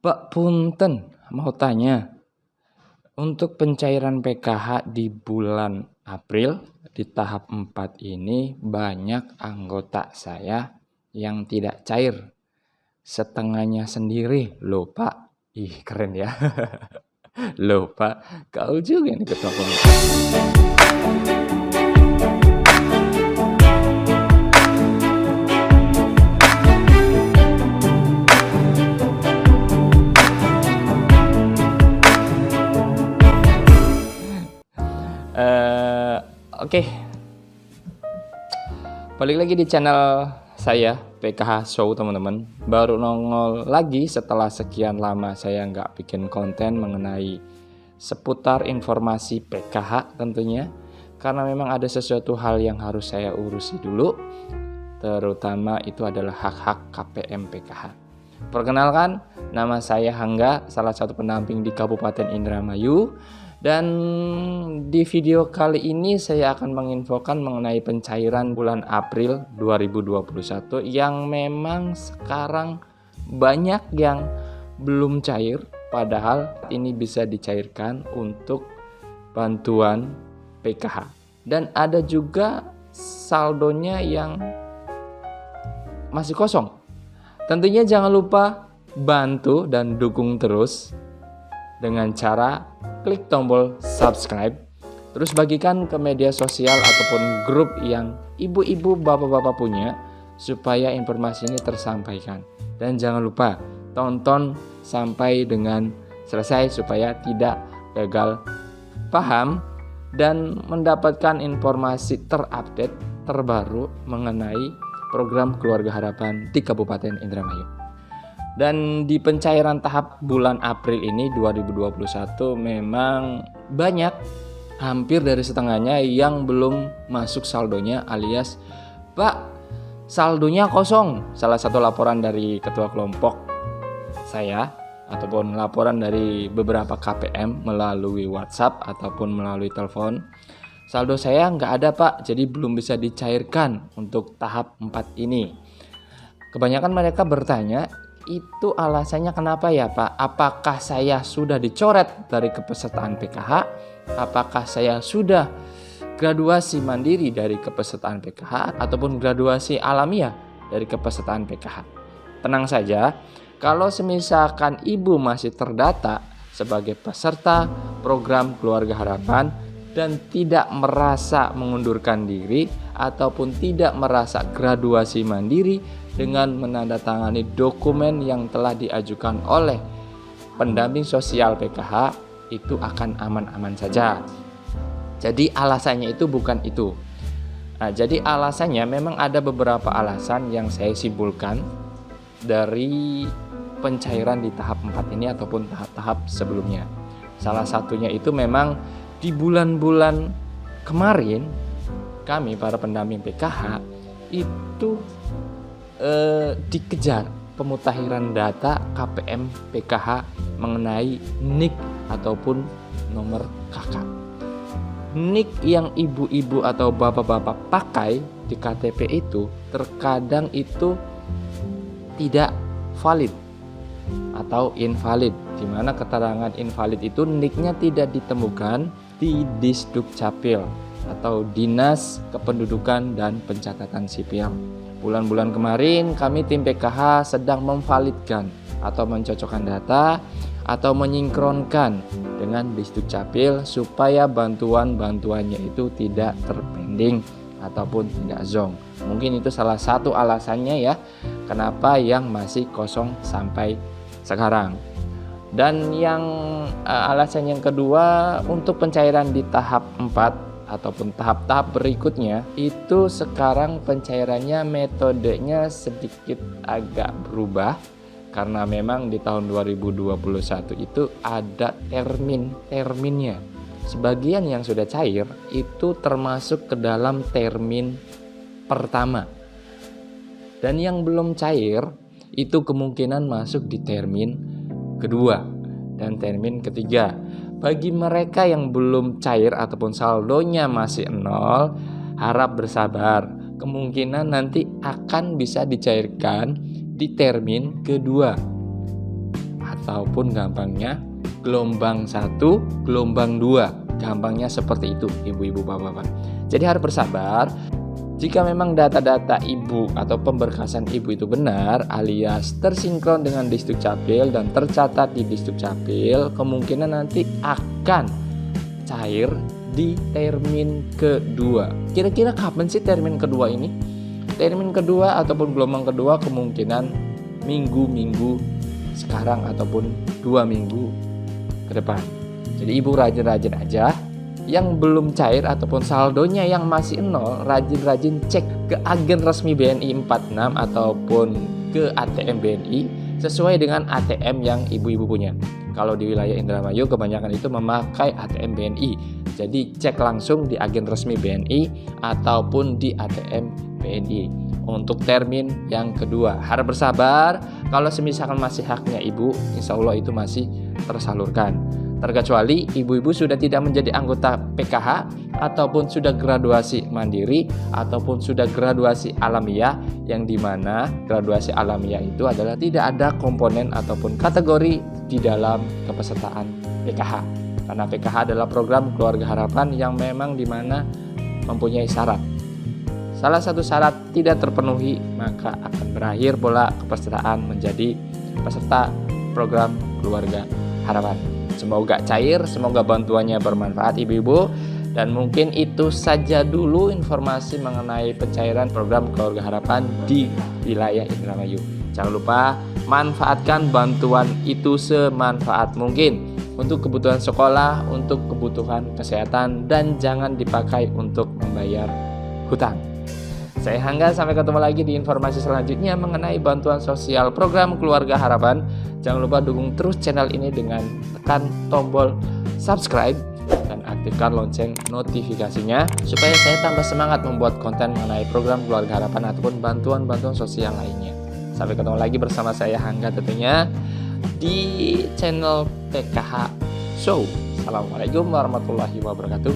Pak Punten, mau tanya, untuk pencairan PKH di bulan April di tahap 4 ini banyak anggota saya yang tidak cair. Setengahnya sendiri, loh Pak. Ih, keren ya. Loh Pak, kau juga nih ketua komite. Oke. Balik lagi di channel saya PKH Show teman-teman. Baru nongol lagi setelah sekian lama saya nggak bikin konten mengenai seputar informasi PKH tentunya. Karena memang ada sesuatu hal yang harus saya urusi dulu. Terutama itu adalah hak-hak KPM PKH. Perkenalkan, nama saya Hangga, salah satu pendamping di Kabupaten Indramayu. Dan di video kali ini saya akan menginfokan mengenai pencairan bulan April 2021 yang memang sekarang banyak yang belum cair, padahal ini bisa dicairkan untuk bantuan PKH. Dan ada juga saldonya yang masih kosong. Tentunya jangan lupa bantu dan dukung terus dengan cara klik tombol subscribe, terus bagikan ke media sosial ataupun grup yang ibu-ibu bapak-bapak punya supaya informasi ini tersampaikan. Dan jangan lupa tonton sampai dengan selesai supaya tidak gagal paham dan mendapatkan informasi terupdate terbaru mengenai program Keluarga Harapan di Kabupaten Indramayu. Dan di pencairan tahap bulan April ini 2021 memang banyak, hampir dari setengahnya yang belum masuk saldonya, alias Pak, saldonya kosong. Salah satu laporan dari ketua kelompok saya ataupun laporan dari beberapa KPM melalui WhatsApp ataupun melalui telepon, saldo saya nggak ada Pak, jadi belum bisa dicairkan untuk tahap 4 ini. Kebanyakan mereka bertanya, itu alasannya kenapa ya Pak? Apakah saya sudah dicoret dari kepesertaan PKH? Apakah saya sudah graduasi mandiri dari kepesertaan PKH ataupun graduasi alamiah dari kepesertaan PKH? Tenang saja, kalau semisalkan Ibu masih terdata sebagai peserta program Keluarga Harapan dan tidak merasa mengundurkan diri ataupun tidak merasa graduasi mandiri dengan menandatangani dokumen yang telah diajukan oleh pendamping sosial PKH, itu akan aman-aman saja. Jadi alasannya itu bukan itu. Nah, jadi alasannya memang ada beberapa alasan yang saya simpulkan dari pencairan di tahap 4 ini ataupun tahap-tahap sebelumnya. Salah satunya itu memang di bulan-bulan kemarin kami para pendamping PKH itu dikejar pemutakhiran data KPM PKH mengenai NIK ataupun nomor KK. NIK yang ibu-ibu atau bapak-bapak pakai di KTP itu terkadang itu tidak valid atau invalid, di mana keterangan invalid itu NIK-nya tidak ditemukan di Disdukcapil atau Dinas Kependudukan dan Pencatatan Sipil. Bulan-bulan kemarin kami tim PKH sedang memvalidkan atau mencocokkan data atau menyinkronkan dengan Disdukcapil supaya bantuan-bantuannya itu tidak terpending ataupun tidak zonk. Mungkin itu salah satu alasannya ya, kenapa yang masih kosong sampai sekarang. Dan yang alasan yang kedua, untuk pencairan di tahap 4 ataupun tahap-tahap berikutnya itu sekarang pencairannya metodenya sedikit agak berubah karena memang di tahun 2021 itu ada terminnya. Sebagian yang sudah cair itu termasuk ke dalam termin pertama, dan yang belum cair itu kemungkinan masuk di termin kedua dan termin ketiga. Bagi mereka yang belum cair ataupun saldonya masih nol, harap bersabar. Kemungkinan nanti akan bisa dicairkan di termin kedua ataupun gampangnya gelombang 1, gelombang 2. Gampangnya seperti itu, ibu-ibu, bapak-bapak. Jadi harus bersabar. Jika memang data-data ibu atau pemberkasan ibu itu benar alias tersinkron dengan Disdukcapil dan tercatat di Disdukcapil, kemungkinan nanti akan cair di termin kedua. Kira-kira kapan sih termin kedua ini? Termin kedua ataupun gelombang kedua kemungkinan minggu-minggu sekarang ataupun 2 minggu ke depan. Jadi ibu rajin-rajin aja. Yang belum cair ataupun saldonya yang masih nol, rajin-rajin cek ke agen resmi BNI 46 ataupun ke ATM BNI sesuai dengan ATM yang ibu-ibu punya. Kalau di wilayah Indramayu kebanyakan itu memakai ATM BNI. Jadi cek langsung di agen resmi BNI ataupun di ATM BNI. Untuk termin yang kedua harus bersabar. Kalau semisalkan masih haknya ibu, insya Allah itu masih tersalurkan. Terkecuali ibu-ibu sudah tidak menjadi anggota PKH ataupun sudah graduasi mandiri ataupun sudah graduasi alamiah, yang dimana graduasi alamiah itu adalah tidak ada komponen ataupun kategori di dalam kepesertaan PKH. Karena PKH adalah program keluarga harapan yang memang dimana mempunyai syarat. Salah satu syarat tidak terpenuhi, maka akan berakhir pula kepesertaan menjadi peserta program keluarga harapan. Semoga cair, semoga bantuannya bermanfaat ibu-ibu. Dan mungkin itu saja dulu informasi mengenai pencairan program keluarga harapan di wilayah Indramayu. Jangan lupa manfaatkan bantuan itu semanfaat mungkin untuk kebutuhan sekolah, untuk kebutuhan kesehatan, dan jangan dipakai untuk membayar hutang. Saya Hangga, sampai ketemu lagi di informasi selanjutnya mengenai bantuan sosial program keluarga harapan. Jangan lupa dukung terus channel ini dengan tekan tombol subscribe dan aktifkan lonceng notifikasinya supaya saya tambah semangat membuat konten mengenai program keluarga harapan ataupun bantuan-bantuan sosial lainnya. Sampai ketemu lagi bersama saya Hangga tentunya di channel PKH Show. Assalamualaikum warahmatullahi wabarakatuh.